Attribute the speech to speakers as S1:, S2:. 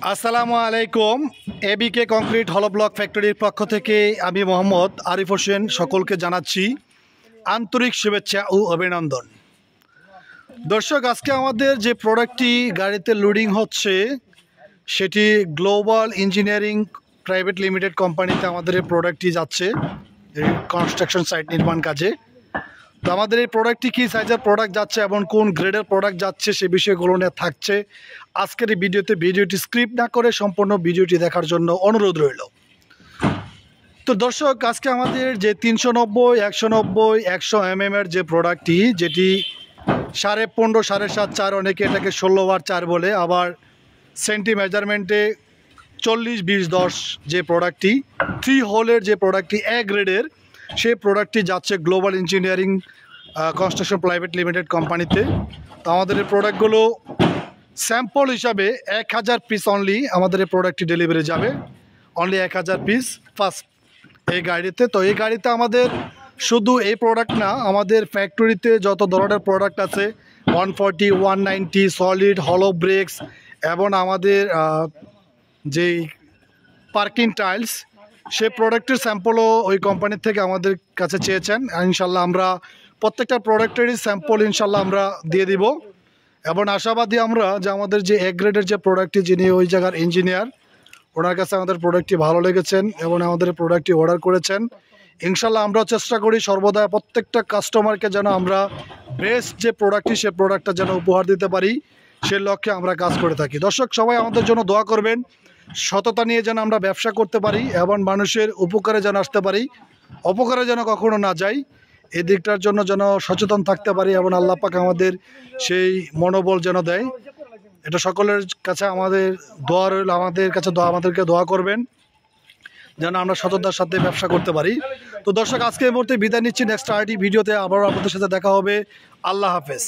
S1: আসসালামু আলাইকুম। এবিকে কংক্রিট হলো ব্লক ফ্যাক্টরির পক্ষ থেকে আমি মোহাম্মদ আরিফ হোসেন সকলকে জানাচ্ছি আন্তরিক শুভেচ্ছা ও অভিনন্দন। দর্শক, আজকে আমাদের যে প্রোডাক্টটি গাড়িতে লোডিং হচ্ছে সেটি গ্লোবাল ইঞ্জিনিয়ারিং প্রাইভেট লিমিটেড কোম্পানিতে আমাদের এই প্রোডাক্টটি যাচ্ছে কনস্ট্রাকশন সাইট নির্মাণ কাজে। তো আমাদের এই প্রোডাক্টটি কী সাইজের প্রোডাক্ট যাচ্ছে এবং কোন গ্রেডের প্রোডাক্ট যাচ্ছে সে বিষয়গুলো নিয়ে থাকছে আজকের এই ভিডিওটি স্ক্রিপ্ট না করে সম্পূর্ণ ভিডিওটি দেখার জন্য অনুরোধ রইল। তো দর্শক, আজকে আমাদের যে 390, 190, 100 mm এর যে প্রোডাক্টটি, যেটি 15.5, 7.5, 4, অনেকে এটাকে 16/4 বলে, আবার সেন্টি মেজারমেন্টে 40, 20, 10 যে প্রোডাক্টটি 3 হোলের যে প্রোডাক্টটি এ গ্রেডের, সেই প্রোডাক্টটি যাচ্ছে global engineering construction private limited কোম্পানিতে। তো আমাদের এই প্রোডাক্টগুলো স্যাম্পল হিসাবে 1000 পিস অনলি আমাদের এই প্রোডাক্টটি ডেলিভারি যাবে, অনলি 1000 পিস ফার্স্ট এই গাড়িতে। তো এই গাড়িতে আমাদের শুধু এই প্রোডাক্ট না, আমাদের ফ্যাক্টরিতে যত ধরনের প্রোডাক্ট আছে 140, 190 সলিড হলো ব্রেক্স এবং আমাদের যেই পার্কিং টাইলস, সে প্রোডাক্টের স্যাম্পলও ওই কোম্পানির থেকে আমাদের কাছে চেয়েছেন। ইনশাল্লাহ আমরা প্রত্যেকটা প্রোডাক্টেরই স্যাম্পল ইনশাল্লাহ আমরা দিয়ে দিব এবং আশাবাদী আমরা যে আমাদের যে এ গ্রেডের যে প্রোডাক্টটি, যিনি ওই জায়গার ইঞ্জিনিয়ার, ওনার কাছে আমাদের প্রোডাক্টটি ভালো লেগেছেন এবং আমাদের প্রোডাক্টটি অর্ডার করেছেন। ইনশাল্লাহ আমরাও চেষ্টা করি সর্বদা প্রত্যেকটা কাস্টমারকে যেন আমরা বেস্ট যে প্রোডাক্টটি, সে প্রোডাক্টটা যেন উপহার দিতে পারি, সে লক্ষ্যে আমরা কাজ করে থাকি। দর্শক, সবাই আমাদের জন্য দোয়া করবেন, সততা নিয়ে যেন আমরা ব্যবসা করতে পারি এবং মানুষের উপকারে যেন আসতে পারি, অপকারে যেন কখনো না যাই, এই দিকটার জন্য যেন সচেতন থাকতে পারি এবং আল্লাহ পাক আমাদের সেই মনোবল যেন দেয়। এটা সকলের কাছে আমাদের দোয়া রইল, আমাদেরকে দোয়া করবেন যেন আমরা সততার সাথে ব্যবসা করতে পারি। তো দর্শক, আজকে এই মুহূর্তে বিদায় নিচ্ছি। নেক্সট আইডি ভিডিওতে আবারও আপনাদের সাথে দেখা হবে। আল্লাহ হাফেজ।